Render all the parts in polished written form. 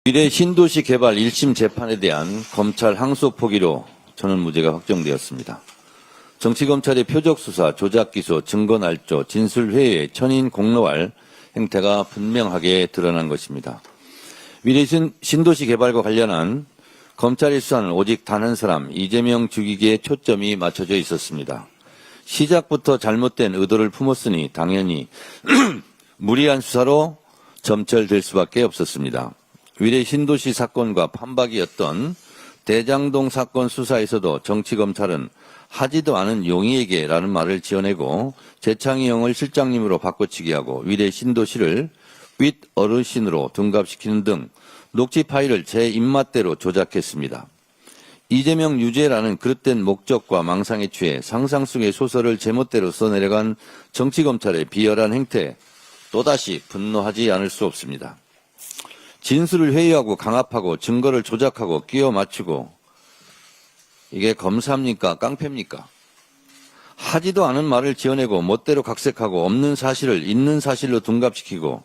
미래 신도시 개발 1심 재판에 대한 검찰 항소 포기로 저는 무죄가 확정되었습니다. 정치검찰의 표적수사, 조작기소, 증거날조, 진술회의, 천인 공로할 행태가 분명하게 드러난 것입니다. 미래 신도시 개발과 관련한 검찰의 수사는 오직 단 한 사람, 이재명 죽이기에 초점이 맞춰져 있었습니다. 시작부터 잘못된 의도를 품었으니 당연히 무리한 수사로 점철될 수밖에 없었습니다. 미래 신도시 사건과 판박이었던 대장동 사건 수사에서도 정치검찰은 하지도 않은 용의에게라는 말을 지어내고 재창희 형을 실장님으로 바꿔치기하고 미래 신도시를 윗 어르신으로 둔갑시키는 등 녹취 파일을 제 입맛대로 조작했습니다. 이재명 유죄라는 그릇된 목적과 망상에 취해 상상 속의 소설을 제멋대로 써내려간 정치검찰의 비열한 행태에 또다시 분노하지 않을 수 없습니다. 진술을 회유하고 강압하고 증거를 조작하고 끼워 맞추고 이게 검사입니까? 깡패입니까? 하지도 않은 말을 지어내고 멋대로 각색하고 없는 사실을 있는 사실로 둔갑시키고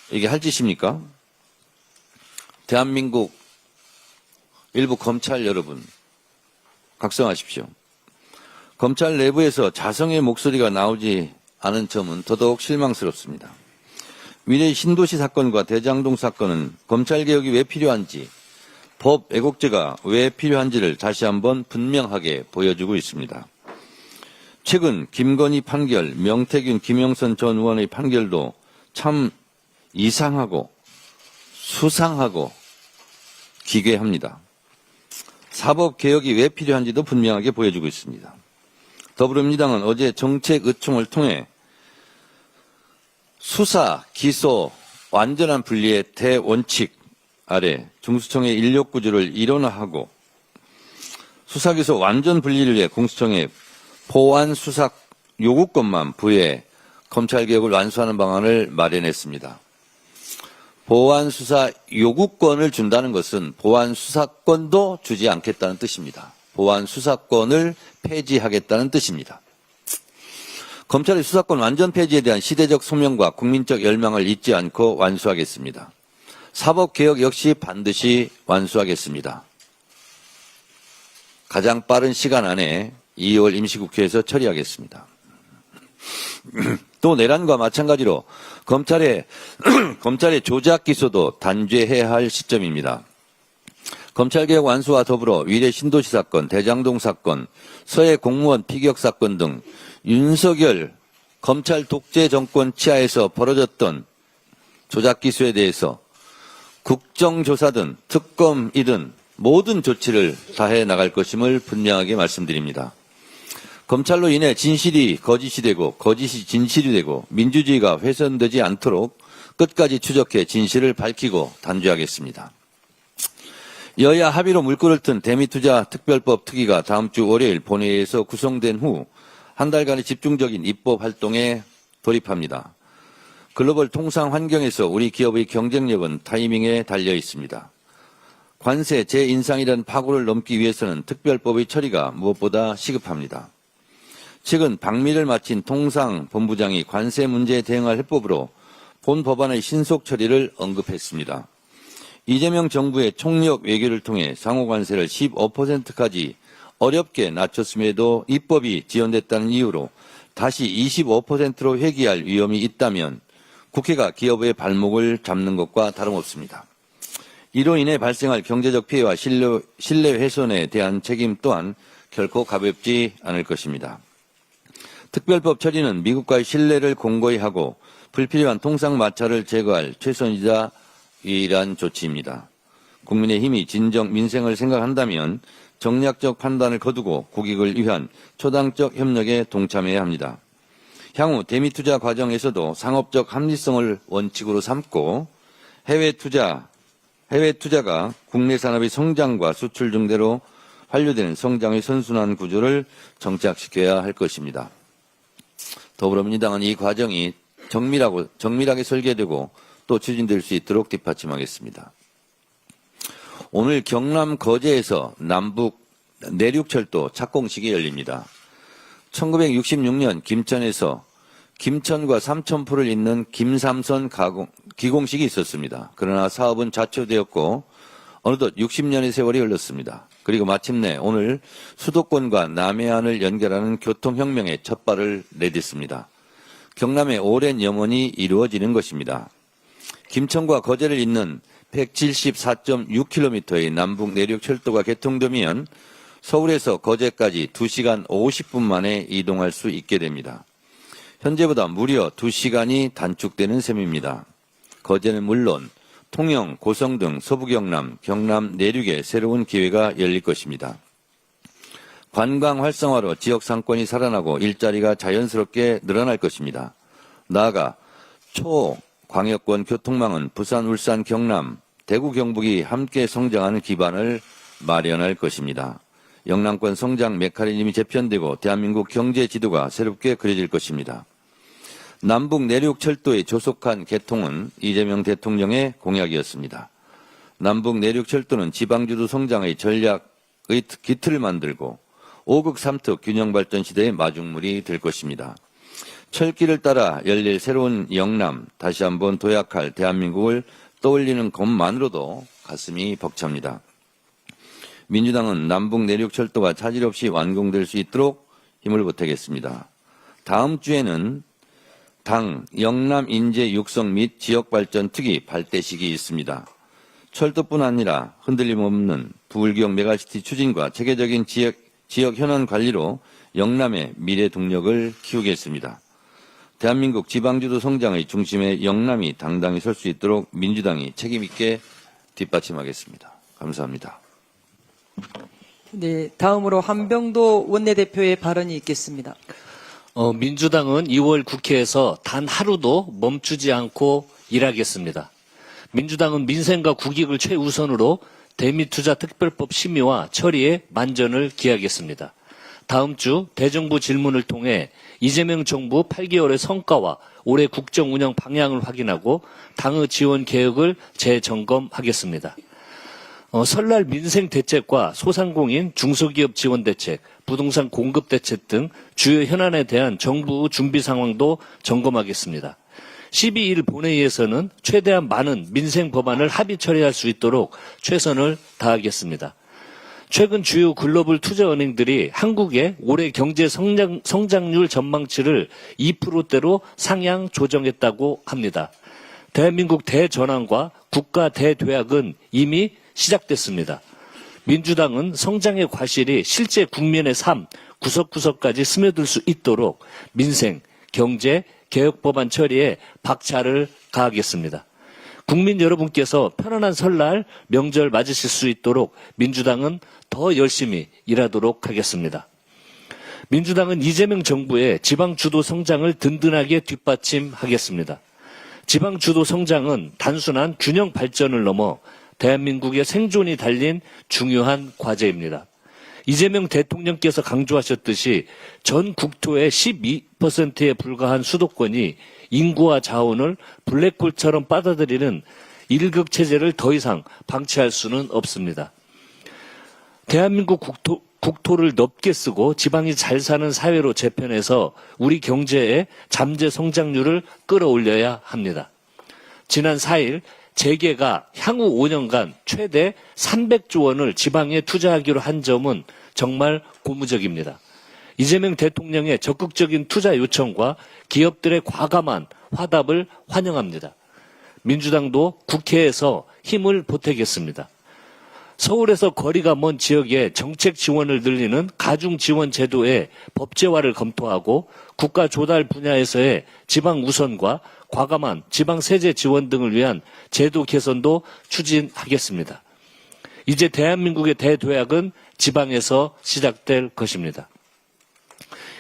이게 할 짓입니까? 대한민국 일부 검찰 여러분 각성하십시오. 검찰 내부에서 자성의 목소리가 나오지 않은 점은 더더욱 실망스럽습니다. 미래 신도시 사건과 대장동 사건은 검찰개혁이 왜 필요한지, 법 왜곡죄가 왜 필요한지를 다시 한번 분명하게 보여주고 있습니다. 최근 김건희 판결, 명태균, 김영선 전 의원의 판결도 참 이상하고 수상하고 기괴합니다. 사법개혁이 왜 필요한지도 분명하게 보여주고 있습니다. 더불어민주당은 어제 정책의총을 통해 수사, 기소, 완전한 분리의 대원칙 아래 중수청의 인력구조를 일원화하고 수사기소 완전 분리를 위해 공수청에 보완수사 요구권만 부여해 검찰개혁을 완수하는 방안을 마련했습니다. 보완수사 요구권을 준다는 것은 보완수사권도 주지 않겠다는 뜻입니다. 보완수사권을 폐지하겠다는 뜻입니다. 검찰의 수사권 완전 폐지에 대한 시대적 소명과 국민적 열망을 잊지 않고 완수하겠습니다. 사법개혁 역시 반드시 완수하겠습니다. 가장 빠른 시간 안에 2월 임시국회에서 처리하겠습니다. 또 내란과 마찬가지로 검찰의 조작 기소도 단죄해야 할 시점입니다. 검찰개혁 완수와 더불어 미래 신도시 사건, 대장동 사건, 서해 공무원 피격 사건 등 윤석열 검찰 독재 정권 치하에서 벌어졌던 조작 기소에 대해서 국정조사든 특검이든 모든 조치를 다해 나갈 것임을 분명하게 말씀드립니다. 검찰로 인해 진실이 거짓이 되고 거짓이 진실이 되고 민주주의가 훼손되지 않도록 끝까지 추적해 진실을 밝히고 단죄하겠습니다. 여야 합의로 물꼬를 튼 대미투자 특별법 특위가 다음 주 월요일 본회의에서 구성된 후 한 달간의 집중적인 입법 활동에 돌입합니다. 글로벌 통상 환경에서 우리 기업의 경쟁력은 타이밍에 달려 있습니다. 관세 재인상이라는 파고를 넘기 위해서는 특별법의 처리가 무엇보다 시급합니다. 최근 방미를 마친 통상본부장이 관세 문제에 대응할 해법으로 본 법안의 신속 처리를 언급했습니다. 이재명 정부의 총력 외교를 통해 상호관세를 15%까지 어렵게 낮췄음에도 입법이 지연됐다는 이유로 다시 25%로 회귀할 위험이 있다면 국회가 기업의 발목을 잡는 것과 다름없습니다. 이로 인해 발생할 경제적 피해와 신뢰 훼손에 대한 책임 또한 결코 가볍지 않을 것입니다. 특별법 처리는 미국과의 신뢰를 공고히 하고 불필요한 통상 마찰을 제거할 최선이자 유일한 조치입니다. 국민의힘이 진정 민생을 생각한다면 정략적 판단을 거두고 국익을 위한 초당적 협력에 동참해야 합니다. 향후 대미투자 과정에서도 상업적 합리성을 원칙으로 삼고 해외 투자가 국내 산업의 성장과 수출 증대로 환류되는 성장의 선순환 구조를 정착시켜야 할 것입니다. 더불어민주당은 이 과정이 정밀하게 설계되고 또 추진될 수 있도록 뒷받침하겠습니다. 오늘 경남 거제에서 남북 내륙철도 착공식이 열립니다. 1966년 김천에서 김천과 삼천포를 잇는 김삼선 기공식이 있었습니다. 그러나 사업은 좌초되었고 어느덧 60년의 세월이 흘렀습니다. 그리고 마침내 오늘 수도권과 남해안을 연결하는 교통혁명의 첫 발을 내딛습니다. 경남의 오랜 염원이 이루어지는 것입니다. 김천과 거제를 잇는 174.6km의 남북 내륙 철도가 개통되면 서울에서 거제까지 2시간 50분 만에 이동할 수 있게 됩니다. 현재보다 무려 2시간이 단축되는 셈입니다. 거제는 물론 통영, 고성 등 서부경남, 경남 내륙에 새로운 기회가 열릴 것입니다. 관광 활성화로 지역 상권이 살아나고 일자리가 자연스럽게 늘어날 것입니다. 나아가 초광역권 교통망은 부산, 울산, 경남, 대구, 경북이 함께 성장하는 기반을 마련할 것입니다. 영남권 성장 메커니즘이 재편되고 대한민국 경제 지도가 새롭게 그려질 것입니다. 남북 내륙 철도의 조속한 개통은 이재명 대통령의 공약이었습니다. 남북 내륙 철도는 지방주도 성장의 전략의 기틀을 만들고 5극 3특 균형 발전 시대의 마중물이 될 것입니다. 철길을 따라 열릴 새로운 영남, 다시 한번 도약할 대한민국을 떠올리는 것만으로도 가슴이 벅찹니다. 민주당은 남북 내륙 철도가 차질 없이 완공될 수 있도록 힘을 보태겠습니다. 다음 주에는 당 영남 인재 육성 및 지역발전 특위 발대식이 있습니다. 철도뿐 아니라 흔들림 없는 부울경 메가시티 추진과 체계적인 지역 현안 관리로 영남의 미래 동력을 키우겠습니다. 대한민국 지방주도 성장의 중심에 영남이 당당히 설 수 있도록 민주당이 책임있게 뒷받침하겠습니다. 감사합니다. 네, 다음으로 한병도 원내대표의 발언이 있겠습니다. 민주당은 2월 국회에서 단 하루도 멈추지 않고 일하겠습니다. 민주당은 민생과 국익을 최우선으로 대미투자특별법 심의와 처리에 만전을 기하겠습니다. 다음 주 대정부 질문을 통해 이재명 정부 8개월의 성과와 올해 국정 운영 방향을 확인하고 당의 지원 계획을 재점검하겠습니다. 설날 민생 대책과 소상공인 중소기업 지원 대책, 부동산 공급 대책 등 주요 현안에 대한 정부 준비 상황도 점검하겠습니다. 12일 본회의에서는 최대한 많은 민생 법안을 합의 처리할 수 있도록 최선을 다하겠습니다. 최근 주요 글로벌 투자은행들이 한국의 올해 경제 성장률 전망치를 2%대로 상향 조정했다고 합니다. 대한민국 대전환과 국가 대도약은 이미 시작됐습니다. 민주당은 성장의 과실이 실제 국민의 삶 구석구석까지 스며들 수 있도록 민생, 경제, 개혁 법안 처리에 박차를 가하겠습니다. 국민 여러분께서 편안한 설날 명절 맞으실 수 있도록 민주당은 더 열심히 일하도록 하겠습니다. 민주당은 이재명 정부의 지방 주도 성장을 든든하게 뒷받침하겠습니다. 지방 주도 성장은 단순한 균형 발전을 넘어 대한민국의 생존이 달린 중요한 과제입니다. 이재명 대통령께서 강조하셨듯이 전 국토의 12%에 불과한 수도권이 인구와 자원을 블랙홀처럼 빨아들이는 일극 체제를 더 이상 방치할 수는 없습니다. 대한민국 국토를 넓게 쓰고 지방이 잘 사는 사회로 재편해서 우리 경제의 잠재 성장률을 끌어올려야 합니다. 지난 4일 재계가 향후 5년간 최대 300조 원을 지방에 투자하기로 한 점은 정말 고무적입니다. 이재명 대통령의 적극적인 투자 요청과 기업들의 과감한 화답을 환영합니다. 민주당도 국회에서 힘을 보태겠습니다. 서울에서 거리가 먼 지역에 정책 지원을 늘리는 가중 지원 제도의 법제화를 검토하고 국가 조달 분야에서의 지방 우선과 과감한 지방 세제 지원 등을 위한 제도 개선도 추진하겠습니다. 이제 대한민국의 대도약은 지방에서 시작될 것입니다.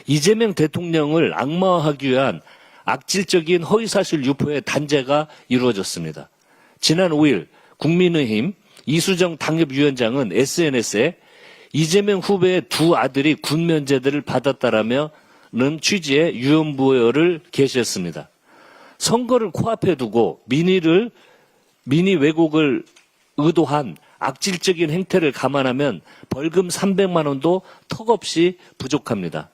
이재명 대통령을 악마화하기 위한 악질적인 허위사실 유포의 단죄가 이루어졌습니다. 지난 5일 국민의힘 이수정 당협위원장은 SNS에 이재명 후보의 두 아들이 군 면제들을 받았다라는 취지의 유언부여를 게시했습니다. 선거를 코앞에 두고 민의 왜곡을 의도한 악질적인 행태를 감안하면 벌금 300만 원도 턱없이 부족합니다.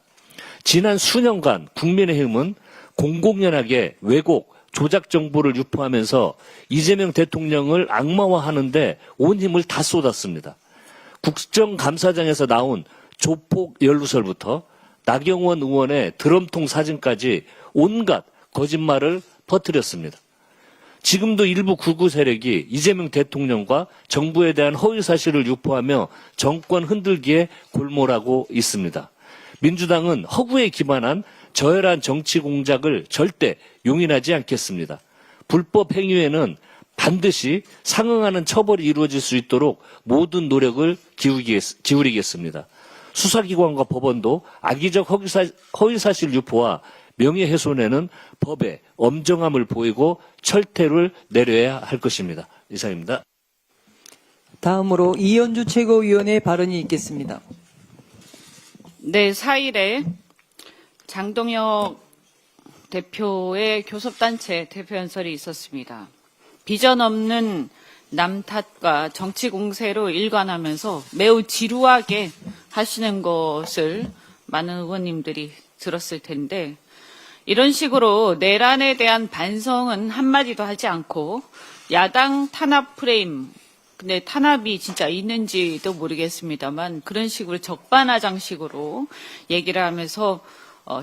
지난 수년간 국민의힘은 공공연하게 왜곡, 조작 정보를 유포하면서 이재명 대통령을 악마화하는데 온 힘을 다 쏟았습니다. 국정감사장에서 나온 조폭 연루설부터 나경원 의원의 드럼통 사진까지 온갖 거짓말을 퍼뜨렸습니다. 지금도 일부 극우 세력이 이재명 대통령과 정부에 대한 허위 사실을 유포하며 정권 흔들기에 골몰하고 있습니다. 민주당은 허구에 기반한 저열한 정치 공작을 절대 용인하지 않겠습니다. 불법 행위에는 반드시 상응하는 처벌이 이루어질 수 있도록 모든 노력을 기울이겠습니다. 수사기관과 법원도 악의적 허위사실 유포와 명예훼손에는 법의 엄정함을 보이고 철퇴를 내려야 할 것입니다. 이상입니다. 다음으로 이현주 최고위원의 발언이 있겠습니다. 네, 4일에 장동혁 대표의 교섭단체 대표연설이 있었습니다. 비전 없는 남 탓과 정치 공세로 일관하면서 매우 지루하게 하시는 것을 많은 의원님들이 들었을 텐데, 이런 식으로 내란에 대한 반성은 한마디도 하지 않고 야당 탄압 프레임, 근데 탄압이 진짜 있는지도 모르겠습니다만 그런 식으로 적반하장식으로 얘기를 하면서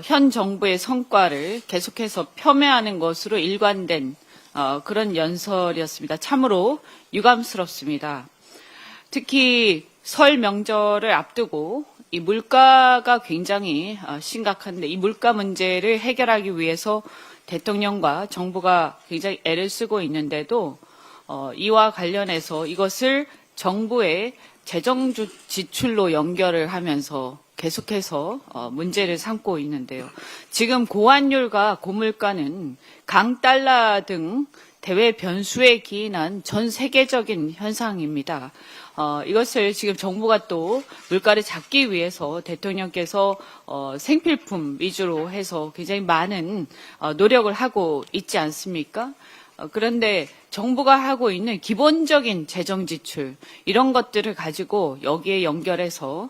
현 정부의 성과를 계속해서 폄훼하는 것으로 일관된 그런 연설이었습니다. 참으로 유감스럽습니다. 특히 설 명절을 앞두고 이 물가가 굉장히 심각한데 이 물가 문제를 해결하기 위해서 대통령과 정부가 굉장히 애를 쓰고 있는데도 이와 관련해서 이것을 정부의 재정 지출로 연결을 하면서 계속해서 문제를 삼고 있는데요. 지금 고환율과 고물가는 강달러 등 대외 변수에 기인한 전 세계적인 현상입니다. 이것을 지금 정부가 또 물가를 잡기 위해서 대통령께서 생필품 위주로 해서 굉장히 많은 노력을 하고 있지 않습니까? 그런데 정부가 하고 있는 기본적인 재정 지출 이런 것들을 가지고 여기에 연결해서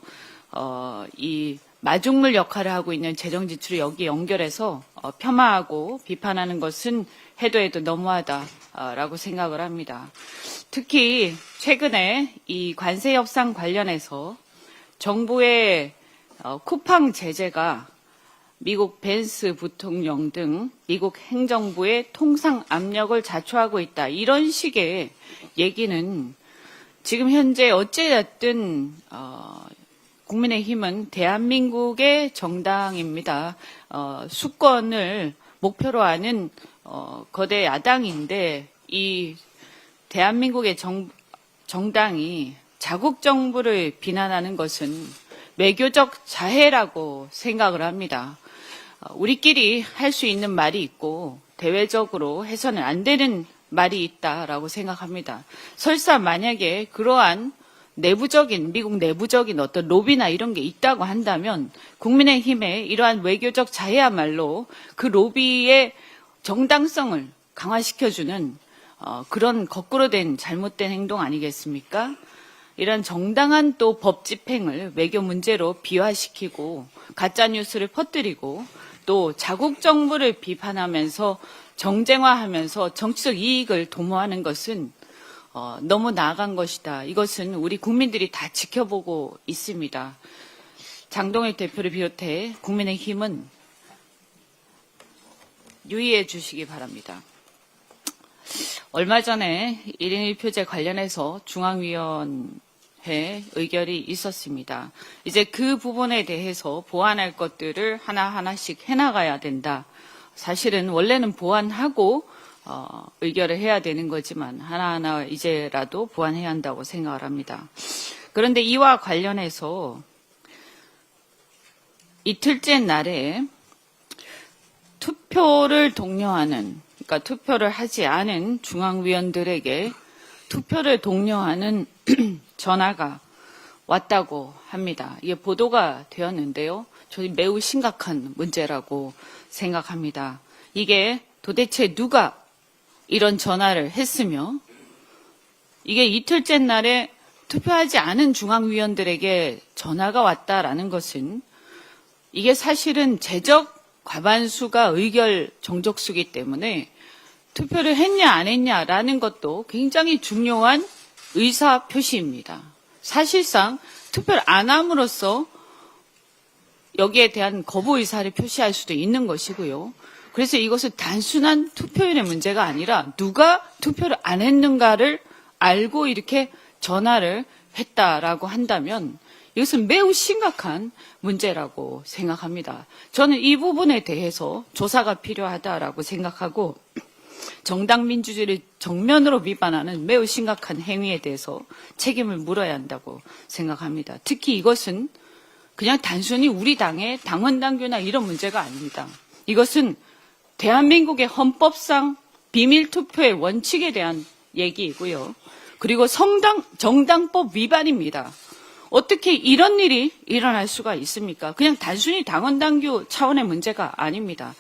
이 마중물 역할을 하고 있는 재정 지출을 여기에 연결해서 폄하하고 비판하는 것은 해도 너무하다라고 생각을 합니다. 특히 최근에 이 관세 협상 관련해서 정부의 쿠팡 제재가 미국 벤스 부통령 등 미국 행정부의 통상 압력을 자초하고 있다. 이런 식의 얘기는 지금 현재 어찌됐든 국민의힘은 대한민국의 정당입니다. 수권을 목표로 하는 거대 야당인데 이 대한민국의 정당이 자국 정부를 비난하는 것은 외교적 자해라고 생각을 합니다. 우리끼리 할 수 있는 말이 있고 대외적으로 해서는 안 되는 말이 있다라고 생각합니다. 설사 만약에 그러한 미국 내부적인 어떤 로비나 이런 게 있다고 한다면 국민의힘의 이러한 외교적 자해야말로 그 로비의 정당성을 강화시켜주는 그런 거꾸로 된 잘못된 행동 아니겠습니까? 이런 정당한 또 법 집행을 외교 문제로 비화시키고 가짜뉴스를 퍼뜨리고 또 자국 정부를 비판하면서 정쟁화하면서 정치적 이익을 도모하는 것은 너무 나아간 것이다. 이것은 우리 국민들이 다 지켜보고 있습니다. 장동혁 대표를 비롯해 국민의힘은 유의해 주시기 바랍니다. 얼마 전에 1인 1표제 관련해서 중앙위원회 의결이 있었습니다. 이제 그 부분에 대해서 보완할 것들을 하나하나씩 해나가야 된다. 사실은 원래는 보완하고 의결을 해야 되는 거지만 하나하나 이제라도 보완해야 한다고 생각을 합니다. 그런데 이와 관련해서 이틀째 날에 투표를 독려하는, 그러니까 투표를 하지 않은 중앙위원들에게 투표를 독려하는 전화가 왔다고 합니다. 이게 보도가 되었는데요. 저는 매우 심각한 문제라고 생각합니다. 이게 도대체 누가 이런 전화를 했으며 이게 이틀째 날에 투표하지 않은 중앙위원들에게 전화가 왔다라는 것은 이게 사실은 제적 과반수가 의결 정족수기 때문에 투표를 했냐 안 했냐라는 것도 굉장히 중요한 의사 표시입니다. 사실상 투표를 안 함으로써 여기에 대한 거부 의사를 표시할 수도 있는 것이고요. 그래서 이것은 단순한 투표율의 문제가 아니라 누가 투표를 안 했는가를 알고 이렇게 전화를 했다라고 한다면 이것은 매우 심각한 문제라고 생각합니다. 저는 이 부분에 대해서 조사가 필요하다라고 생각하고 정당 민주주의를 정면으로 위반하는 매우 심각한 행위에 대해서 책임을 물어야 한다고 생각합니다. 특히 이것은 그냥 단순히 우리 당의 당원 당규나 이런 문제가 아닙니다. 이것은 대한민국의 헌법상 비밀 투표의 원칙에 대한 얘기이고요. 그리고 정당법 위반입니다. 어떻게 이런 일이 일어날 수가 있습니까? 그냥 단순히 당원 당규 차원의 문제가 아닙니다.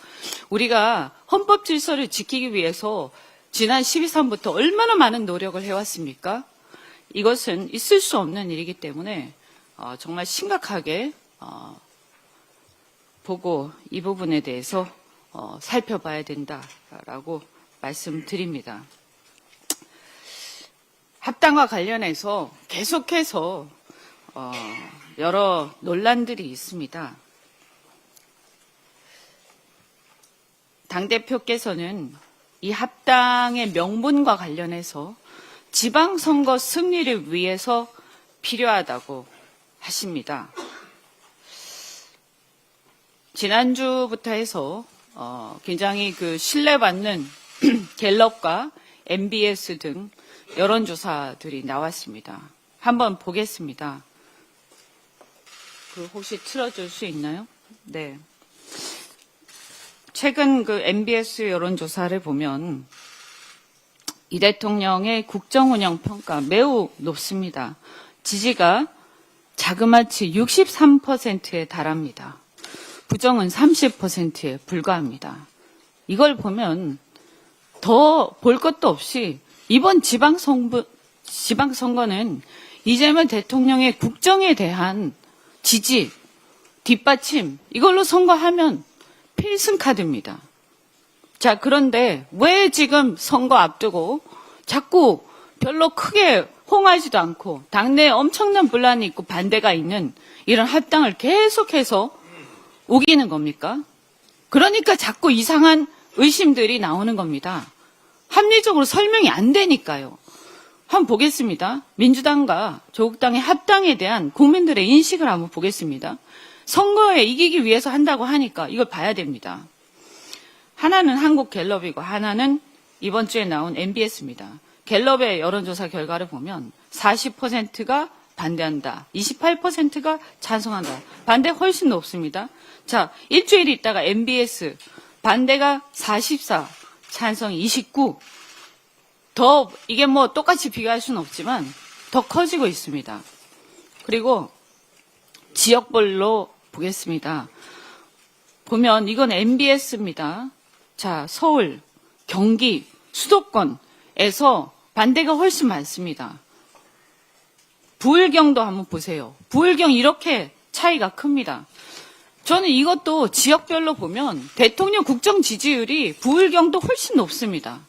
우리가 헌법 질서를 지키기 위해서 지난 12.3부터 얼마나 많은 노력을 해왔습니까? 이것은 있을 수 없는 일이기 때문에 정말 심각하게 보고 이 부분에 대해서 살펴봐야 된다라고 말씀드립니다. 합당과 관련해서 계속해서 여러 논란들이 있습니다. 당대표께서는 이 합당의 명분과 관련해서 지방선거 승리를 위해서 필요하다고 하십니다. 지난주부터 해서 굉장히 신뢰받는 갤럽과 MBS 등 여론조사들이 나왔습니다. 한번 보겠습니다. 혹시 틀어줄 수 있나요? 네. 최근 MBS 여론조사를 보면 이 대통령의 국정운영 평가 매우 높습니다. 지지가 자그마치 63%에 달합니다. 부정은 30%에 불과합니다. 이걸 보면 더 볼 것도 없이 이번 지방선거는 이재명 대통령의 국정에 대한 지지, 뒷받침 이걸로 선거하면 필승카드입니다. 자, 그런데 왜 지금 선거 앞두고 자꾸 별로 크게 홍하지도 않고 당내에 엄청난 분란이 있고 반대가 있는 이런 합당을 계속해서 우기는 겁니까? 그러니까 자꾸 이상한 의심들이 나오는 겁니다. 합리적으로 설명이 안 되니까요. 한번 보겠습니다. 민주당과 조국당의 합당에 대한 국민들의 인식을 한번 보겠습니다. 선거에 이기기 위해서 한다고 하니까 이걸 봐야 됩니다. 하나는 한국갤럽이고 하나는 이번 주에 나온 MBS입니다. 갤럽의 여론조사 결과를 보면 40%가 반대한다. 28%가 찬성한다. 반대 훨씬 높습니다. 자, 일주일 있다가 MBS 반대가 44, 찬성 29. 더 이게 똑같이 비교할 수는 없지만 더 커지고 있습니다. 그리고 지역별로 보겠습니다. 보면 이건 MBS입니다. 자, 서울, 경기, 수도권에서 반대가 훨씬 많습니다. 부울경도 한번 보세요. 부울경 이렇게 차이가 큽니다. 저는 이것도 지역별로 보면 대통령 국정 지지율이 부울경도 훨씬 높습니다.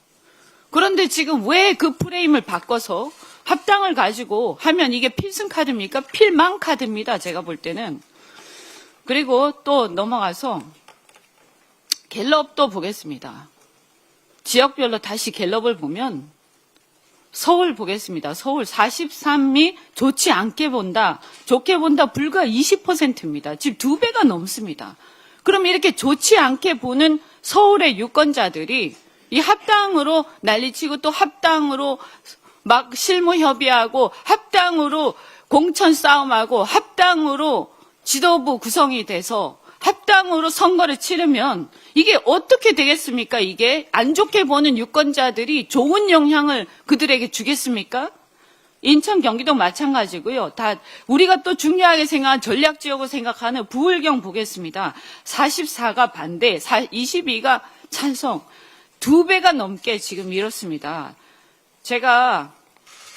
그런데 지금 왜 그 프레임을 바꿔서 합당을 가지고 하면 이게 필승카드입니까? 필망카드입니다. 제가 볼 때는. 그리고 또 넘어가서 갤럽도 보겠습니다. 지역별로 다시 갤럽을 보면 서울 보겠습니다. 서울 43이 좋지 않게 본다, 좋게 본다 불과 20%입니다. 지금 2배가 넘습니다. 그럼 이렇게 좋지 않게 보는 서울의 유권자들이 이 합당으로 난리치고 또 합당으로 막 실무 협의하고 합당으로 공천 싸움하고 합당으로 지도부 구성이 돼서 합당으로 선거를 치르면 이게 어떻게 되겠습니까? 이게 안 좋게 보는 유권자들이 좋은 영향을 그들에게 주겠습니까? 인천, 경기도 마찬가지고요. 다 우리가 또 중요하게 생각한 전략지역으로 생각하는 부울경 보겠습니다. 44가 반대, 22가 찬성. 2배가 넘게 지금 이렇습니다. 제가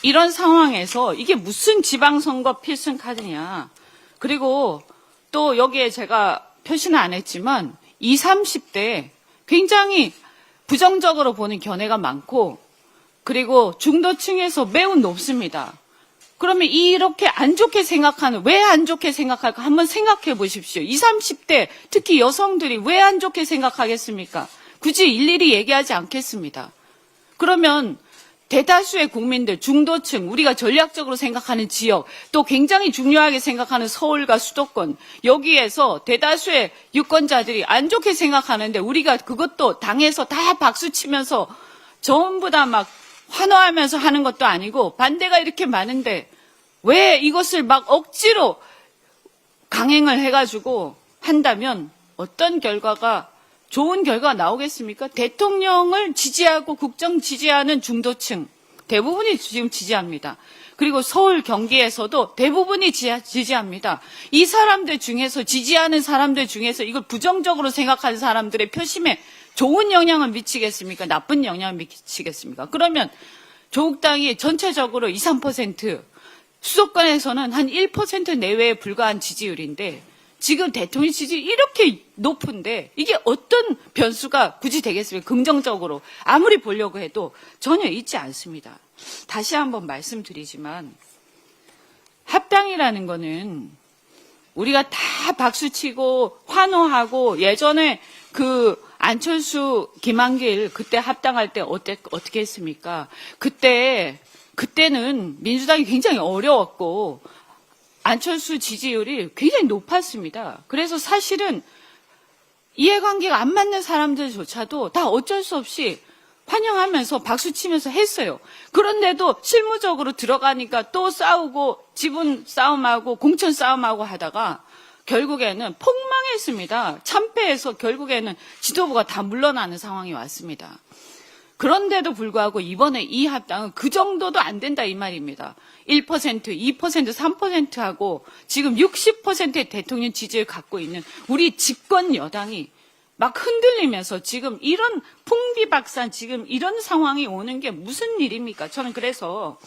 이런 상황에서 이게 무슨 지방선거 필승카드냐. 그리고 또 여기에 제가 표시는 안 했지만 20, 30대 굉장히 부정적으로 보는 견해가 많고 그리고 중도층에서 매우 높습니다. 그러면 이렇게 안 좋게 생각하는, 왜 안 좋게 생각할까 한번 생각해 보십시오. 20, 30대 특히 여성들이 왜 안 좋게 생각하겠습니까? 굳이 일일이 얘기하지 않겠습니다. 그러면 대다수의 국민들, 중도층, 우리가 전략적으로 생각하는 지역, 또 굉장히 중요하게 생각하는 서울과 수도권, 여기에서 대다수의 유권자들이 안 좋게 생각하는데 우리가 그것도 당에서 다 박수치면서 전부 다 막 환호하면서 하는 것도 아니고 반대가 이렇게 많은데 왜 이것을 막 억지로 강행을 해가지고 한다면 어떤 결과가 좋은 결과가 나오겠습니까? 대통령을 지지하고 국정 지지하는 중도층 대부분이 지금 지지합니다. 그리고 서울 경기에서도 대부분이 지지합니다. 이 사람들 중에서 지지하는 사람들 중에서 이걸 부정적으로 생각하는 사람들의 표심에 좋은 영향을 미치겠습니까? 나쁜 영향을 미치겠습니까? 그러면 조국당이 전체적으로 2, 3% 수도권에서는 한 1% 내외에 불과한 지지율인데 지금 대통령 지지율이 이렇게 높은데 이게 어떤 변수가 굳이 되겠습니까? 긍정적으로 아무리 보려고 해도 전혀 있지 않습니다. 다시 한번 말씀드리지만 합당이라는 거는 우리가 다 박수치고 환호하고 예전에 그 안철수, 김한길 그때 합당할 때 어떻게 했습니까? 그때는 민주당이 굉장히 어려웠고 안철수 지지율이 굉장히 높았습니다. 그래서 사실은 이해관계가 안 맞는 사람들조차도 다 어쩔 수 없이 환영하면서 박수치면서 했어요. 그런데도 실무적으로 들어가니까 또 싸우고 지분 싸움하고 공천 싸움하고 하다가 결국에는 폭망했습니다. 참패해서 결국에는 지도부가 다 물러나는 상황이 왔습니다. 그런데도 불구하고 이번에 이 합당은 그 정도도 안 된다 이 말입니다. 1%, 2%, 3%하고 지금 60%의 대통령 지지를 갖고 있는 우리 집권 여당이 막 흔들리면서 지금 이런 풍비박산 지금 이런 상황이 오는 게 무슨 일입니까? 저는 그래서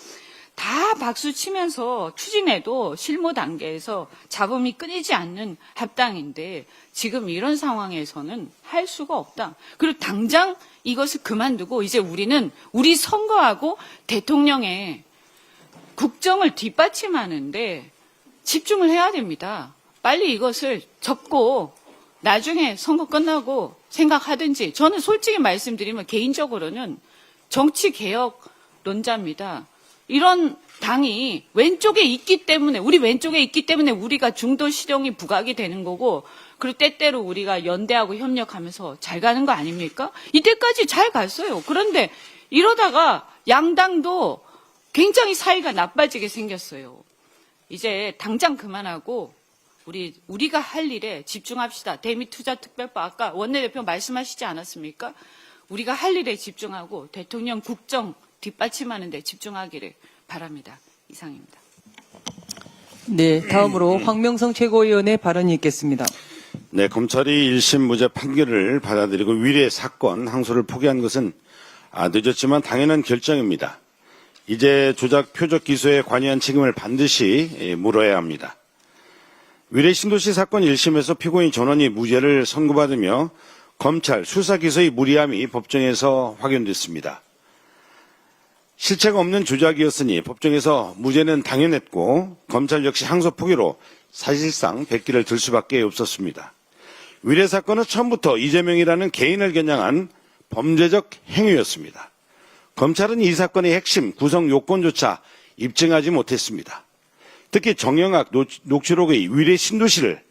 다 박수 치면서 추진해도 실무 단계에서 잡음이 끊이지 않는 합당인데 지금 이런 상황에서는 할 수가 없다. 그리고 당장 이것을 그만두고 이제 우리는 우리 선거하고 대통령의 국정을 뒷받침하는데 집중을 해야 됩니다. 빨리 이것을 접고 나중에 선거 끝나고 생각하든지 저는 솔직히 말씀드리면 개인적으로는 정치개혁론자입니다. 이런 당이 왼쪽에 있기 때문에 우리 왼쪽에 있기 때문에 우리가 중도 실용이 부각이 되는 거고 그리고 때때로 우리가 연대하고 협력하면서 잘 가는 거 아닙니까? 이때까지 잘 갔어요. 그런데 이러다가 양당도 굉장히 사이가 나빠지게 생겼어요. 이제 당장 그만하고 우리가 할 일에 집중합시다. 대미투자특별법 아까 원내대표 말씀하시지 않았습니까? 우리가 할 일에 집중하고 대통령 국정 뒷받침하는 데 집중하기를 바랍니다. 이상입니다. 네, 다음으로 황명성 최고위원의 발언이 있겠습니다. 네, 검찰이 1심 무죄 판결을 받아들이고 위례 사건 항소를 포기한 것은 늦었지만 당연한 결정입니다. 이제 조작 표적 기소에 관여한 책임을 반드시 물어야 합니다. 위례 신도시 사건 1심에서 피고인 전원이 무죄를 선고받으며 검찰 수사 기소의 무리함이 법정에서 확인됐습니다. 실체가 없는 조작이었으니 법정에서 무죄는 당연했고 검찰 역시 항소 포기로 사실상 백기를 들 수밖에 없었습니다. 위례 사건은 처음부터 이재명이라는 개인을 겨냥한 범죄적 행위였습니다. 검찰은 이 사건의 핵심 구성 요건조차 입증하지 못했습니다. 특히 정영학 녹취록의 위례 신도시를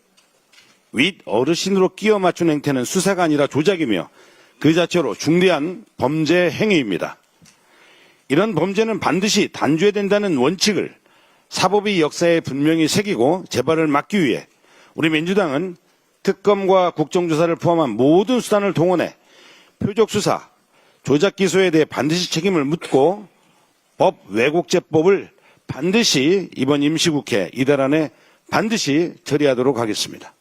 윗 어르신으로 끼워 맞춘 행태는 수사가 아니라 조작이며 그 자체로 중대한 범죄 행위입니다. 이런 범죄는 반드시 단죄된다는 원칙을 사법의 역사에 분명히 새기고 재발을 막기 위해 우리 민주당은 특검과 국정조사를 포함한 모든 수단을 동원해 표적수사, 조작 기소에 대해 반드시 책임을 묻고 법 왜곡죄법을 반드시 이번 임시국회 이달 안에 반드시 처리하도록 하겠습니다.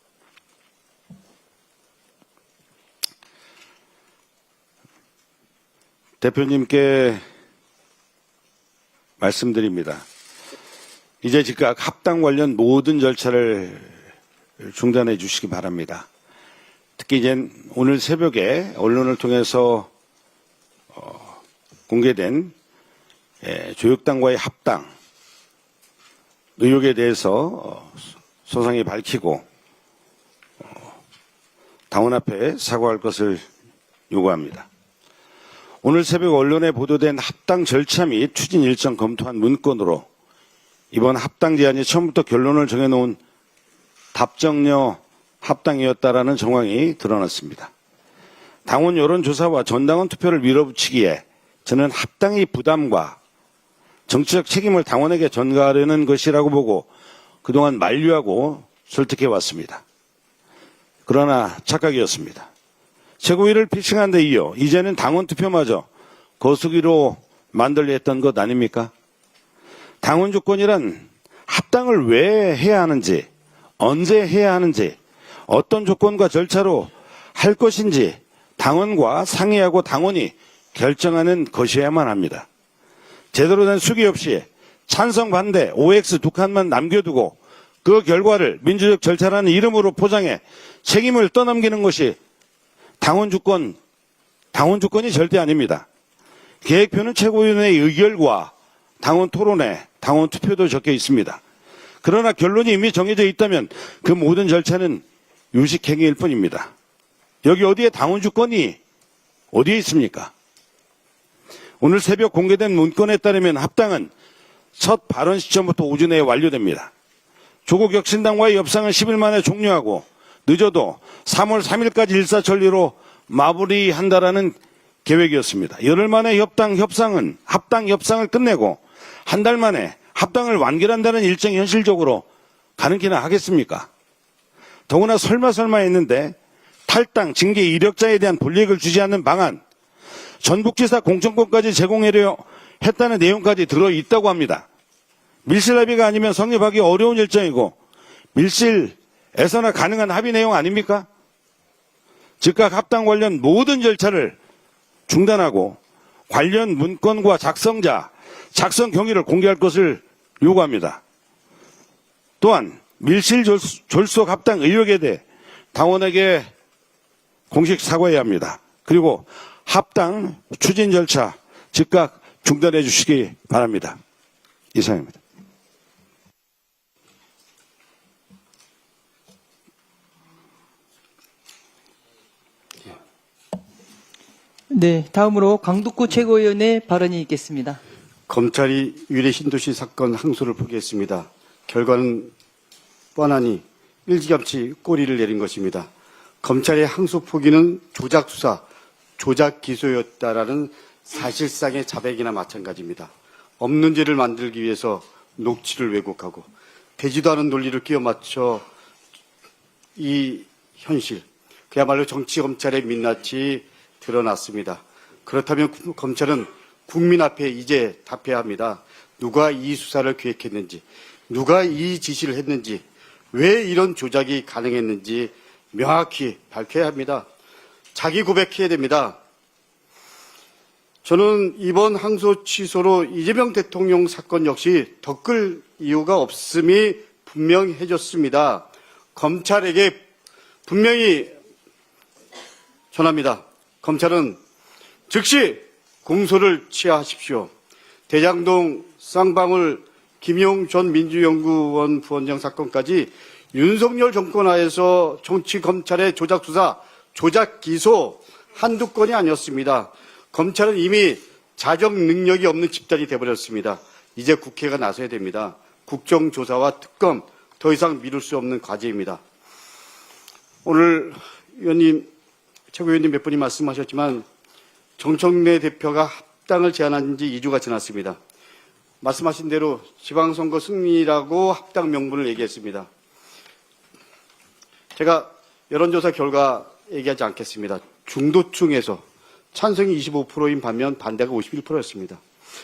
대표님께 말씀드립니다. 이제 즉각 합당 관련 모든 절차를 중단해 주시기 바랍니다. 특히 이제 오늘 새벽에 언론을 통해서 공개된 조혁당과의 합당 의혹에 대해서 소상히 밝히고 당원 앞에 사과할 것을 요구합니다. 오늘 새벽 언론에 보도된 합당 절차 및 추진 일정 검토한 문건으로 이번 합당 제안이 처음부터 결론을 정해놓은 답정려 합당이었다라는 정황이 드러났습니다. 당원 여론조사와 전당원 투표를 밀어붙이기에 저는 합당의 부담과 정치적 책임을 당원에게 전가하려는 것이라고 보고 그동안 만류하고 설득해 왔습니다. 그러나 착각이었습니다. 최고위를 피칭한 데 이어 이제는 당원 투표마저 거수기로 만들려 했던 것 아닙니까? 당원 조건이란 합당을 왜 해야 하는지, 언제 해야 하는지, 어떤 조건과 절차로 할 것인지 당원과 상의하고 당원이 결정하는 것이어야만 합니다. 제대로 된 수기 없이 찬성 반대 OX 두 칸만 남겨두고 그 결과를 민주적 절차라는 이름으로 포장해 책임을 떠넘기는 것이 당원 주권이 절대 아닙니다. 계획표는 최고위원회의 의결과 당원 토론회, 당원 투표도 적혀 있습니다. 그러나 결론이 이미 정해져 있다면 그 모든 절차는 유식행위일 뿐입니다. 여기 어디에 당원 주권이 어디에 있습니까? 오늘 새벽 공개된 문건에 따르면 합당은 첫 발언 시점부터 오전 내에 완료됩니다. 조국 혁신당과의 협상은 10일 만에 종료하고 늦어도 3월 3일까지 일사천리로 마무리한다라는 계획이었습니다. 열흘 만에 합당 협상을 끝내고 한 달 만에 합당을 완결한다는 일정이 현실적으로 가능키나 하겠습니까? 더구나 설마 했는데 탈당, 징계 이력자에 대한 불이익을 주지 않는 방안, 전국지사 공천권까지 제공하려 했다는 내용까지 들어있다고 합니다. 밀실 합의가 아니면 성립하기 어려운 일정이고 밀실에서나 가능한 합의 내용 아닙니까? 즉각 합당 관련 모든 절차를 중단하고 관련 문건과 작성자, 작성 경위를 공개할 것을 요구합니다. 또한 밀실 졸속 합당 의혹에 대해 당원에게 공식 사과해야 합니다. 그리고 합당 추진 절차 즉각 중단해 주시기 바랍니다. 이상입니다. 네, 다음으로 강덕구 최고위원의 발언이 있겠습니다. 검찰이 위례 신도시 사건 항소를 포기했습니다. 결과는 뻔하니 일찌감치 꼬리를 내린 것입니다. 검찰의 항소 포기는 조작 수사, 조작 기소였다라는 사실상의 자백이나 마찬가지입니다. 없는 죄를 만들기 위해서 녹취를 왜곡하고 되지도 않은 논리를 끼워 맞춰 이 현실, 그야말로 정치 검찰의 민낯이 드러났습니다. 그렇다면 검찰은 국민 앞에 이제 답해야 합니다. 누가 이 수사를 기획했는지, 누가 이 지시를 했는지, 왜 이런 조작이 가능했는지 명확히 밝혀야 합니다. 자기 고백해야 됩니다. 저는 이번 항소 취소로 이재명 대통령 사건 역시 더 끌 이유가 없음이 분명해졌습니다. 검찰에게 분명히 전합니다. 검찰은 즉시 공소를 취하하십시오. 대장동 쌍방울 김용 전 민주연구원 부원장 사건까지 윤석열 정권 하에서 정치 검찰의 조작 수사, 조작 기소 한두 건이 아니었습니다. 검찰은 이미 자정 능력이 없는 집단이 돼버렸습니다. 이제 국회가 나서야 됩니다. 국정조사와 특검 더 이상 미룰 수 없는 과제입니다. 오늘 최고위원님 몇 분이 말씀하셨지만 정청래 대표가 합당을 제안한 지 2주가 지났습니다. 말씀하신 대로 지방선거 승리라고 합당 명분을 얘기했습니다. 제가 여론조사 결과 얘기하지 않겠습니다. 중도층에서 찬성이 25%인 반면 반대가 51%였습니다.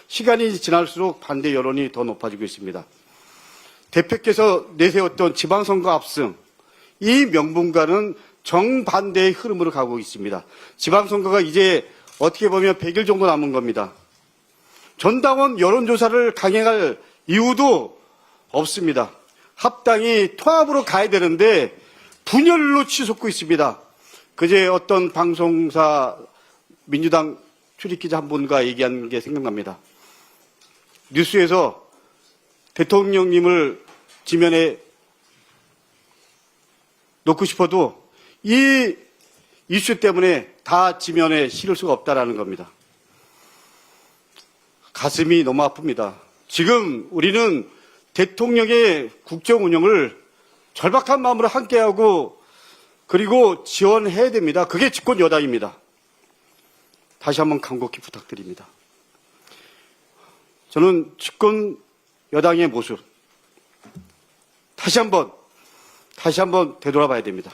시간이 지날수록 반대 여론이 더 높아지고 있습니다. 대표께서 내세웠던 지방선거 압승, 이 명분과는 정반대의 흐름으로 가고 있습니다. 지방선거가 이제 어떻게 보면 100일 정도 남은 겁니다. 전당원 여론조사를 강행할 이유도 없습니다. 합당이 통합으로 가야 되는데 분열로 치솟고 있습니다. 그제 어떤 방송사 민주당 출입기자 한 분과 얘기한 게 생각납니다. 뉴스에서 대통령님을 지면에 놓고 싶어도 이 이슈 때문에 다 지면에 실을 수가 없다라는 겁니다. 가슴이 너무 아픕니다. 지금 우리는 대통령의 국정 운영을 절박한 마음으로 함께하고 그리고 지원해야 됩니다. 그게 집권 여당입니다. 다시 한번 간곡히 부탁드립니다. 저는 집권 여당의 모습 다시 한번 되돌아봐야 됩니다.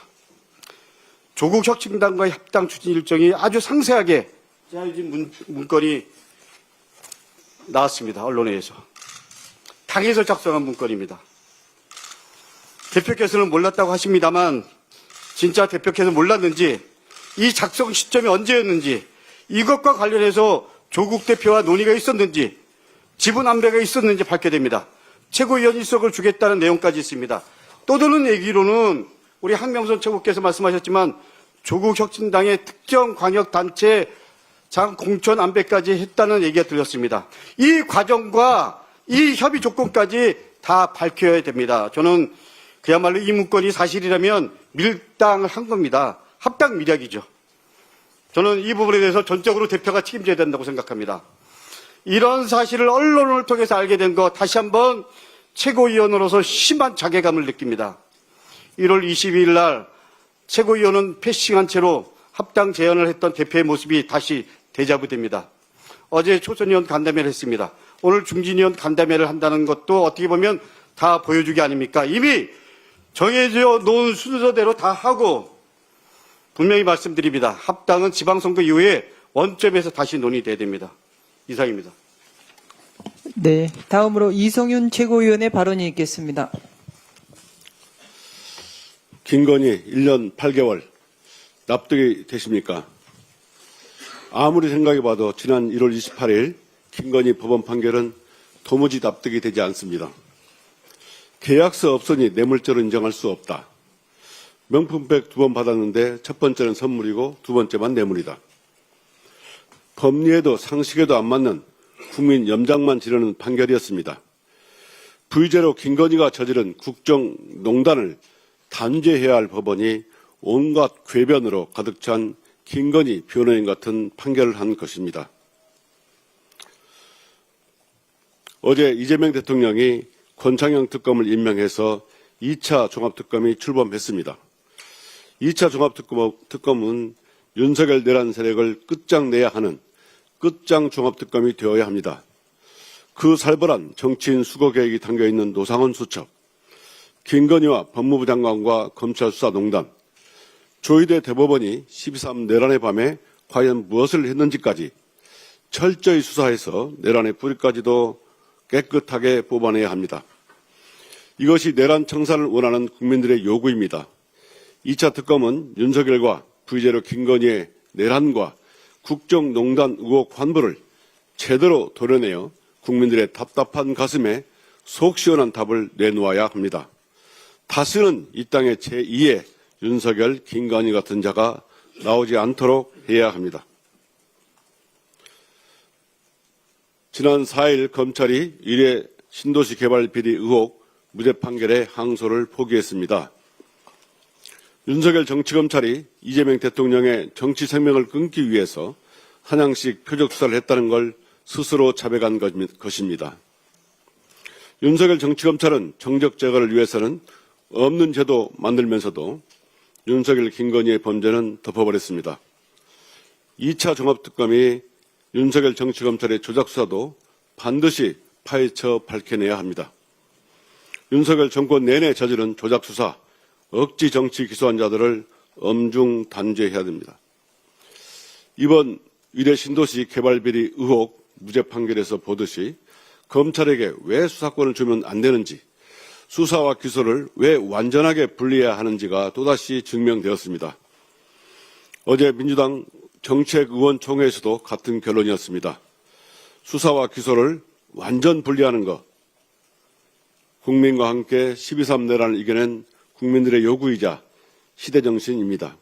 조국 혁신당과의 협당 추진 일정이 아주 상세하게 짜여진 문건이 나왔습니다. 언론에서. 당에서 작성한 문건입니다. 대표께서는 몰랐다고 하십니다만 진짜 대표께서 몰랐는지 이 작성 시점이 언제였는지 이것과 관련해서 조국 대표와 논의가 있었는지 지분 안배가 있었는지 밝혀야 됩니다. 최고위원 일석을 주겠다는 내용까지 있습니다. 떠도는 얘기로는 우리 한명선 최고께서 말씀하셨지만 조국 혁신당의 특정 광역단체 장 공천 안배까지 했다는 얘기가 들렸습니다. 이 과정과 이 협의 조건까지 다 밝혀야 됩니다. 저는 그야말로 이 문건이 사실이라면 밀당을 한 겁니다. 합당 밀약이죠. 저는 이 부분에 대해서 전적으로 대표가 책임져야 된다고 생각합니다. 이런 사실을 언론을 통해서 알게 된 거 다시 한번 최고위원으로서 심한 자괴감을 느낍니다. 1월 22일 날 최고위원은 패싱한 채로 합당 제안을 했던 대표의 모습이 다시 데자부됩니다. 어제 초선의원 간담회를 했습니다. 오늘 중진의원 간담회를 한다는 것도 어떻게 보면 다 보여주기 아닙니까? 이미 정해져 놓은 순서대로 다 하고 분명히 말씀드립니다. 합당은 지방선거 이후에 원점에서 다시 논의돼야 됩니다. 이상입니다. 네, 다음으로 이성윤 최고위원의 발언이 있겠습니다. 김건희 1년 8개월 납득이 되십니까? 아무리 생각해봐도 지난 1월 28일 김건희 법원 판결은 도무지 납득이 되지 않습니다. 계약서 없으니 뇌물죄로 인정할 수 없다. 명품백 2번 받았는데 첫 번째는 선물이고 두 번째만 뇌물이다. 법리에도 상식에도 안 맞는 국민 염장만 지르는 판결이었습니다. 부의제로 김건희가 저지른 국정농단을 단죄해야 할 법원이 온갖 궤변으로 가득 찬 김건희 변호인 같은 판결을 한 것입니다. 어제 이재명 대통령이 권창형 특검을 임명해서 2차 종합특검이 출범했습니다. 2차 종합특검은 윤석열 내란 세력을 끝장내야 하는 끝장 종합특검이 되어야 합니다. 그 살벌한 정치인 수거 계획이 담겨있는 노상원 수첩, 김건희와 법무부 장관과 검찰 수사농단, 조희대 대법원이 12.3 내란의 밤에 과연 무엇을 했는지까지 철저히 수사해서 내란의 뿌리까지도 깨끗하게 뽑아내야 합니다. 이것이 내란 청산을 원하는 국민들의 요구입니다. 2차 특검은 윤석열과 부의제로 김건희의 내란과 국정농단 의혹 환부를 제대로 도려내어 국민들의 답답한 가슴에 속 시원한 답을 내놓아야 합니다. 다시는 이 땅에 제2의 윤석열, 김건희 같은 자가 나오지 않도록 해야 합니다. 지난 4일 검찰이 위례 신도시 개발 비리 의혹 무죄 판결에 항소를 포기했습니다. 윤석열 정치검찰이 이재명 대통령의 정치 생명을 끊기 위해서 한양식 표적 수사를 했다는 걸 스스로 자백한 것입니다. 윤석열 정치검찰은 정적 제거를 위해서는 없는 제도 만들면서도 윤석열, 김건희의 범죄는 덮어버렸습니다. 2차 종합특검이 윤석열 정치검찰의 조작수사도 반드시 파헤쳐 밝혀내야 합니다. 윤석열 정권 내내 저지른 조작수사, 억지 정치 기소한 자들을 엄중 단죄해야 됩니다. 이번 위례 신도시 개발 비리 의혹 무죄 판결에서 보듯이 검찰에게 왜 수사권을 주면 안 되는지, 수사와 기소를 왜 완전하게 분리해야 하는지가 또다시 증명되었습니다. 어제 민주당 정책의원총회에서도 같은 결론이었습니다. 수사와 기소를 완전 분리하는 것, 국민과 함께 12.3 내란을 이겨낸 국민들의 요구이자 시대정신입니다.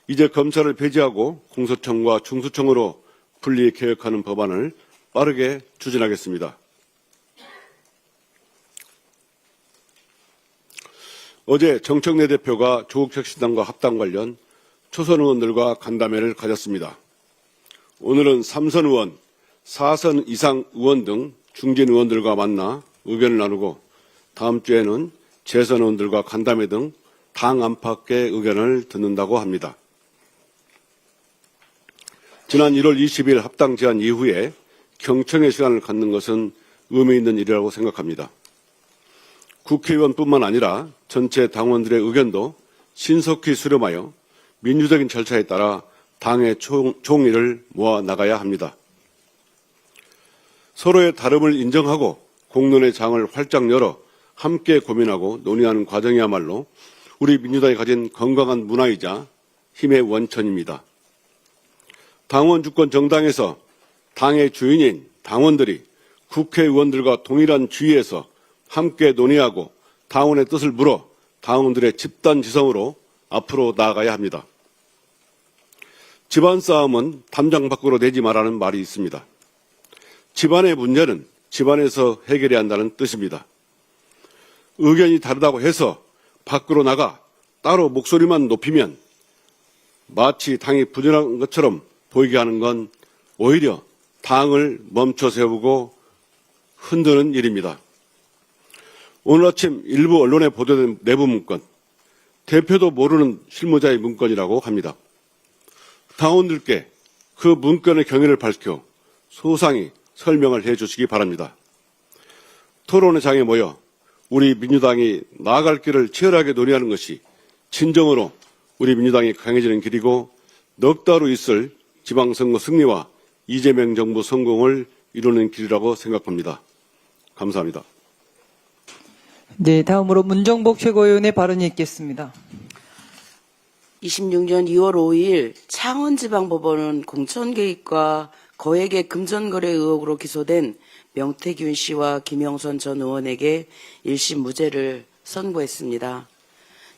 이제 검찰을 폐지하고 공소청과 중수청으로 분리 개혁하는 법안을 빠르게 추진하겠습니다. 어제 정청래 대표가 조국 혁신당과 합당 관련 초선 의원들과 간담회를 가졌습니다. 오늘은 3선 의원, 4선 이상 의원 등 중진 의원들과 만나 의견을 나누고 다음 주에는 재선 의원들과 간담회 등 당 안팎의 의견을 듣는다고 합니다. 지난 1월 20일 합당 제안 이후에 경청의 시간을 갖는 것은 의미 있는 일이라고 생각합니다. 국회의원뿐만 아니라 전체 당원들의 의견도 신속히 수렴하여 민주적인 절차에 따라 당의 총의를 모아 나가야 합니다. 서로의 다름을 인정하고 공론의 장을 활짝 열어 함께 고민하고 논의하는 과정이야말로 우리 민주당이 가진 건강한 문화이자 힘의 원천입니다. 당원 주권 정당에서 당의 주인인 당원들이 국회의원들과 동일한 주의에서 함께 논의하고 당원의 뜻을 물어 당원들의 집단 지성으로 앞으로 나아가야 합니다. 집안 싸움은 담장 밖으로 내지 말라는 말이 있습니다. 집안의 문제는 집안에서 해결해야 한다는 뜻입니다. 의견이 다르다고 해서 밖으로 나가 따로 목소리만 높이면 마치 당이 부진한 것처럼 보이게 하는 건 오히려 당을 멈춰 세우고 흔드는 일입니다. 오늘 아침 일부 언론에 보도된 내부 문건, 대표도 모르는 실무자의 문건이라고 합니다. 당원들께 그 문건의 경위를 밝혀 소상히 설명을 해 주시기 바랍니다. 토론의 장에 모여 우리 민주당이 나아갈 길을 치열하게 논의하는 것이 진정으로 우리 민주당이 강해지는 길이고 넉 달 후 있을 지방선거 승리와 이재명 정부 성공을 이루는 길이라고 생각합니다. 감사합니다. 네, 다음으로 문정복 최고위원의 발언이 있겠습니다. 26년 2월 5일 창원지방법원은 공천 개입과 거액의 금전거래 의혹으로 기소된 명태균 씨와 김영선 전 의원에게 1심 무죄를 선고했습니다.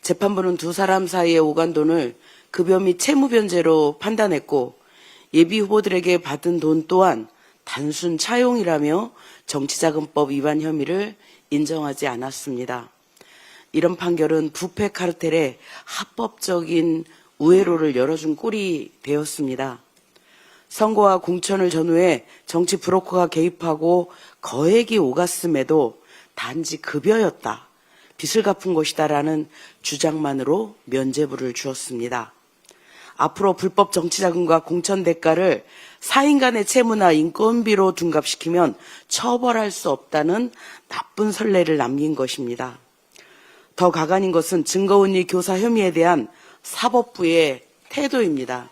재판부는 두 사람 사이의 오간돈을 급여 및 채무 변제로 판단했고 예비 후보들에게 받은 돈 또한 단순 차용이라며 정치자금법 위반 혐의를 인정하지 않았습니다. 이런 판결은 부패 카르텔의 합법적인 우회로를 열어준 꼴이 되었습니다. 선거와 공천을 전후해 정치 브로커가 개입하고 거액이 오갔음에도 단지 급여였다, 빚을 갚은 것이다라는 주장만으로 면죄부를 주었습니다. 앞으로 불법 정치자금과 공천 대가를 사인 간의 채무나 인건비로 둔갑시키면 처벌할 수 없다는 나쁜 선례를 남긴 것입니다. 더 가관인 것은 증거은닉 교사 혐의에 대한 사법부의 태도입니다.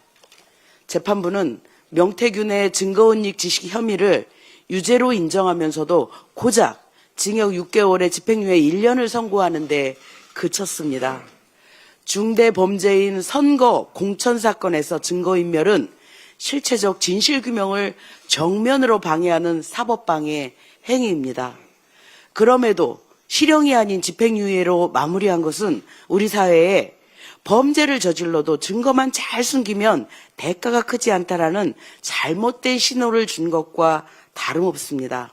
재판부는 명태균의 증거은닉 지식 혐의를 유죄로 인정하면서도 고작 징역 6개월에 집행유예 1년을 선고하는 데 그쳤습니다. 중대 범죄인 선거 공천 사건에서 증거인멸은 실체적 진실규명을 정면으로 방해하는 사법방해 행위입니다. 그럼에도 실형이 아닌 집행유예로 마무리한 것은 우리 사회에 범죄를 저질러도 증거만 잘 숨기면 대가가 크지 않다라는 잘못된 신호를 준 것과 다름없습니다.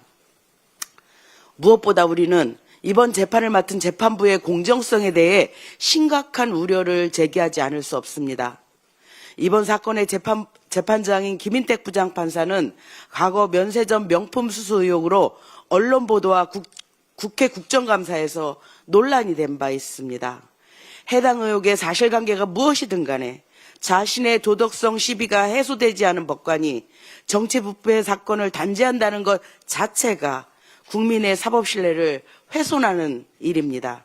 무엇보다 우리는 이번 재판을 맡은 재판부의 공정성에 대해 심각한 우려를 제기하지 않을 수 없습니다. 이번 사건의 재판장인 김인택 부장판사는 과거 면세점 명품 수수 의혹으로 언론 보도와 국회 국정감사에서 논란이 된 바 있습니다. 해당 의혹의 사실관계가 무엇이든 간에 자신의 도덕성 시비가 해소되지 않은 법관이 정치부패 사건을 단죄한다는 것 자체가 국민의 사법 신뢰를 훼손하는 일입니다.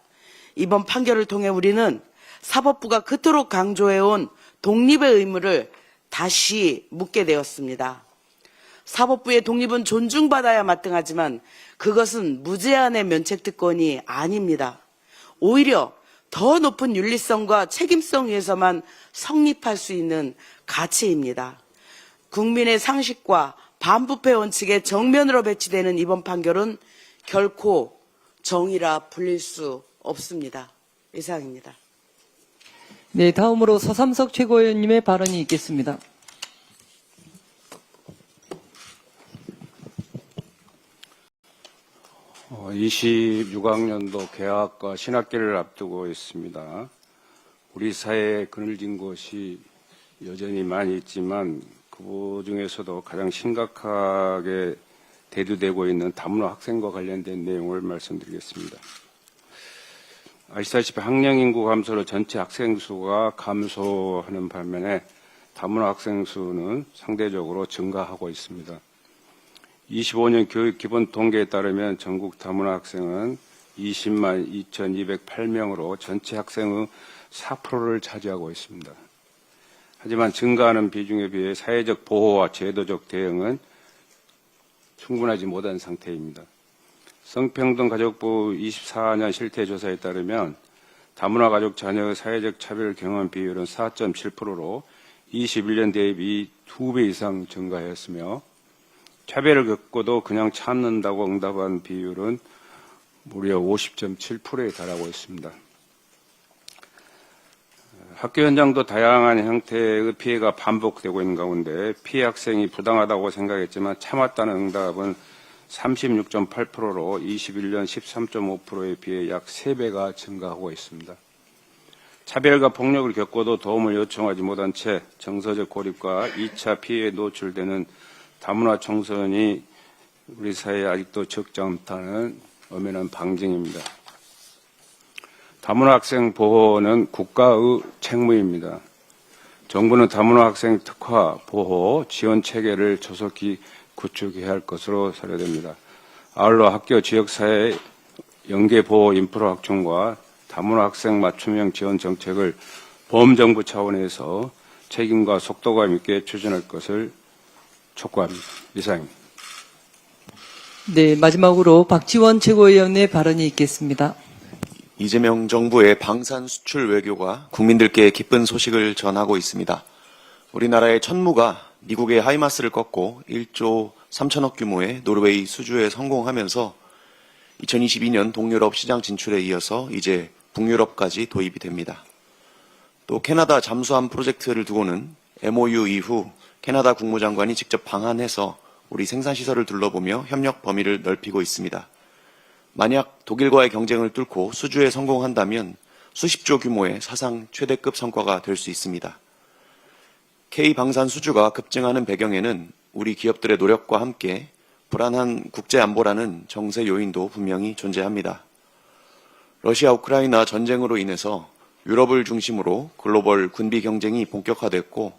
이번 판결을 통해 우리는 사법부가 그토록 강조해온 독립의 의무를 다시 묻게 되었습니다. 사법부의 독립은 존중받아야 마땅하지만 그것은 무제한의 면책특권이 아닙니다. 오히려 더 높은 윤리성과 책임성 위에서만 성립할 수 있는 가치입니다. 국민의 상식과 반부패 원칙에 정면으로 배치되는 이번 판결은 결코 정의라 불릴 수 없습니다. 이상입니다. 네, 다음으로 서삼석 최고위원님의 발언이 있겠습니다. 어, 26학년도 개학과 신학기를 앞두고 있습니다. 우리 사회에 그늘진 곳이 여전히 많이 있지만 그 중에서도 가장 심각하게 대두되고 있는 다문화 학생과 관련된 내용을 말씀드리겠습니다. 아시다시피 학령 인구 감소로 전체 학생 수가 감소하는 반면에 다문화 학생 수는 상대적으로 증가하고 있습니다. 25년 교육 기본 통계에 따르면 전국 다문화 학생은 20만 2,208명으로 전체 학생의 4%를 차지하고 있습니다. 하지만 증가하는 비중에 비해 사회적 보호와 제도적 대응은 충분하지 못한 상태입니다. 성평등가족부 24년 실태조사에 따르면 다문화 가족 자녀의 사회적 차별 경험 비율은 4.7%로 21년 대비 2배 이상 증가했으며 차별을 겪고도 그냥 참는다고 응답한 비율은 무려 50.7%에 달하고 있습니다. 학교 현장도 다양한 형태의 피해가 반복되고 있는 가운데 피해 학생이 부당하다고 생각했지만 참았다는 응답은 36.8%로 21년 13.5%에 비해 약 3배가 증가하고 있습니다. 차별과 폭력을 겪고도 도움을 요청하지 못한 채 정서적 고립과 2차 피해에 노출되는 다문화 청소년이 우리 사회에 아직도 적지 않다는 엄연한 방증입니다. 다문화 학생 보호는 국가의 책무입니다. 정부는 다문화 학생 특화, 보호, 지원 체계를 조속히 구축해야 할 것으로 사료됩니다. 아울러 학교 지역사회 연계 보호 인프라 확충과 다문화 학생 맞춤형 지원 정책을 범정부 차원에서 책임과 속도감 있게 추진할 것을 촉구합니다. 이상입니다. 네, 마지막으로 박지원 최고위원의 발언이 있겠습니다. 이재명 정부의 방산 수출 외교가 국민들께 기쁜 소식을 전하고 있습니다. 우리나라의 천무가 미국의 하이마스를 꺾고 1조 3천억 규모의 노르웨이 수주에 성공하면서 2022년 동유럽 시장 진출에 이어서 이제 북유럽까지 도입이 됩니다. 또 캐나다 잠수함 프로젝트를 두고는 MOU 이후 캐나다 국무장관이 직접 방한해서 우리 생산시설을 둘러보며 협력 범위를 넓히고 있습니다. 만약 독일과의 경쟁을 뚫고 수주에 성공한다면 수십조 규모의 사상 최대급 성과가 될 수 있습니다. K방산 수주가 급증하는 배경에는 우리 기업들의 노력과 함께 불안한 국제안보라는 정세 요인도 분명히 존재합니다. 러시아 우크라이나 전쟁으로 인해서 유럽을 중심으로 글로벌 군비 경쟁이 본격화됐고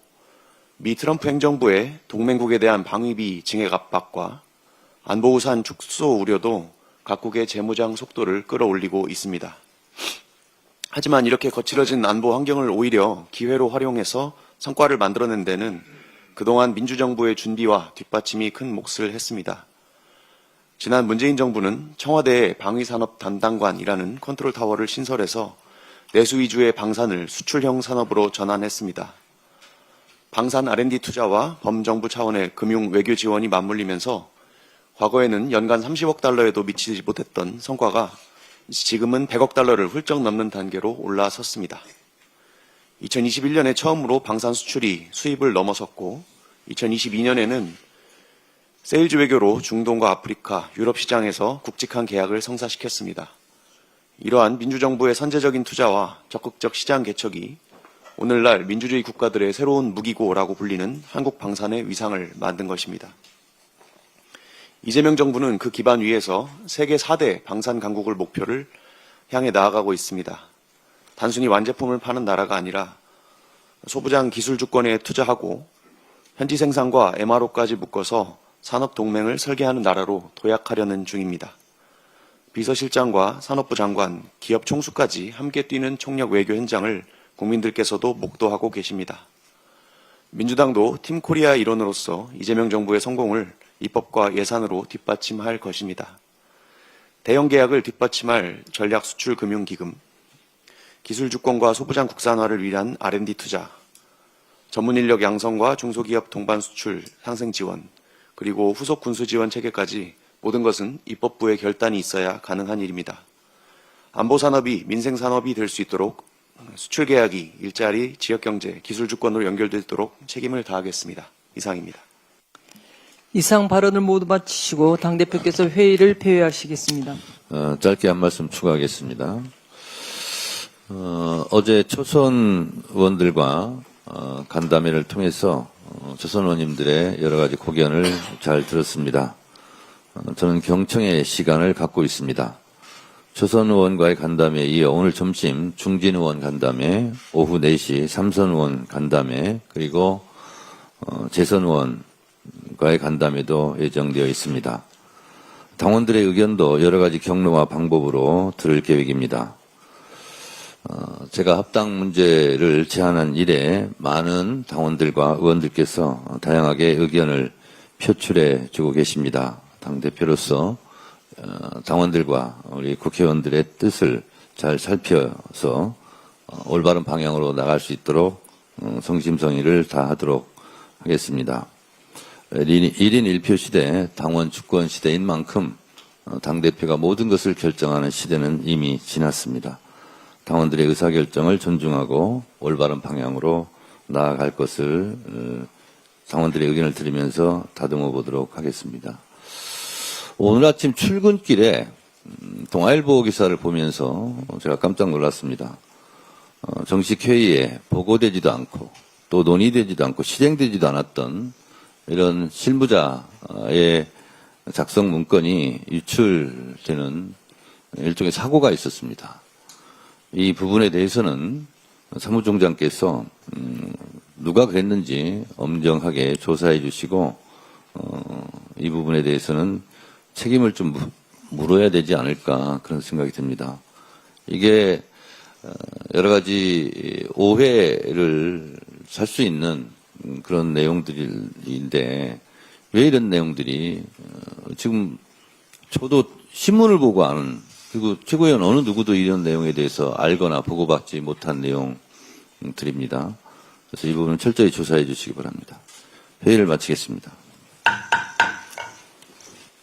미 트럼프 행정부의 동맹국에 대한 방위비 증액 압박과 안보 우산 축소 우려도 각국의 재무장 속도를 끌어올리고 있습니다. 하지만 이렇게 거칠어진 안보 환경을 오히려 기회로 활용해서 성과를 만들어낸 데는 그동안 민주정부의 준비와 뒷받침이 큰 몫을 했습니다. 지난 문재인 정부는 청와대의 방위산업 담당관이라는 컨트롤타워를 신설해서 내수 위주의 방산을 수출형 산업으로 전환했습니다. 방산 R&D 투자와 범정부 차원의 금융 외교 지원이 맞물리면서 과거에는 연간 30억 달러에도 미치지 못했던 성과가 지금은 100억 달러를 훌쩍 넘는 단계로 올라섰습니다. 2021년에 처음으로 방산 수출이 수입을 넘어섰고 2022년에는 세일즈 외교로 중동과 아프리카, 유럽 시장에서 굵직한 계약을 성사시켰습니다. 이러한 민주정부의 선제적인 투자와 적극적 시장 개척이 오늘날 민주주의 국가들의 새로운 무기고라고 불리는 한국 방산의 위상을 만든 것입니다. 이재명 정부는 그 기반 위에서 세계 4대 방산 강국을 목표를 향해 나아가고 있습니다. 단순히 완제품을 파는 나라가 아니라 소부장 기술 주권에 투자하고 현지 생산과 MRO까지 묶어서 산업 동맹을 설계하는 나라로 도약하려는 중입니다. 비서실장과 산업부 장관, 기업 총수까지 함께 뛰는 총력 외교 현장을 국민들께서도 목도하고 계십니다. 민주당도 팀 코리아 일원으로서 이재명 정부의 성공을 입법과 예산으로 뒷받침할 것입니다. 대형 계약을 뒷받침할 전략수출금융기금, 기술주권과 소부장 국산화를 위한 R&D 투자, 전문인력 양성과 중소기업 동반 수출 상생 지원, 그리고 후속 군수 지원 체계까지 모든 것은 입법부의 결단이 있어야 가능한 일입니다. 안보산업이 민생산업이 될 수 있도록 수출 계약이 일자리, 지역 경제, 기술 주권으로 연결되도록 책임을 다하겠습니다. 이상입니다. 이상 발언을 모두 마치시고 당대표께서 회의를 폐회하시겠습니다. 짧게 한 말씀 추가하겠습니다. 어제 초선 의원들과 간담회를 통해서 초선 의원님들의 여러 가지 고견을 잘 들었습니다. 저는 경청의 시간을 갖고 있습니다. 초선 의원과의 간담회에 이어 오늘 점심 중진 의원 간담회, 오후 4시 삼선 의원 간담회, 그리고 재선 의원과의 간담회도 예정되어 있습니다. 당원들의 의견도 여러 가지 경로와 방법으로 들을 계획입니다. 제가 합당 문제를 제안한 이래 많은 당원들과 의원들께서 다양하게 의견을 표출해 주고 계십니다. 당대표로서 당원들과 우리 국회의원들의 뜻을 잘 살펴서 올바른 방향으로 나갈 수 있도록 성심성의를 다하도록 하겠습니다. 1인 1표 시대, 당원 주권 시대인 만큼 당대표가 모든 것을 결정하는 시대는 이미 지났습니다. 당원들의 의사결정을 존중하고 올바른 방향으로 나아갈 것을 당원들의 의견을 들으면서 다듬어 보도록 하겠습니다. 오늘 아침 출근길에 동아일보 기사를 보면서 제가 깜짝 놀랐습니다. 정식 회의에 보고되지도 않고 또 논의되지도 않고 실행되지도 않았던 이런 실무자의 작성 문건이 유출되는 일종의 사고가 있었습니다. 이 부분에 대해서는 사무총장께서 누가 그랬는지 엄정하게 조사해 주시고 이 부분에 대해서는 책임을 좀 물어야 되지 않을까 그런 생각이 듭니다. 이게 여러 가지 오해를 살 수 있는 그런 내용들인데 왜 이런 내용들이 지금 저도 신문을 보고 아는, 그리고 최고위원 어느 누구도 이런 내용에 대해서 알거나 보고받지 못한 내용들입니다. 그래서 이 부분은 철저히 조사해 주시기 바랍니다. 회의를 마치겠습니다.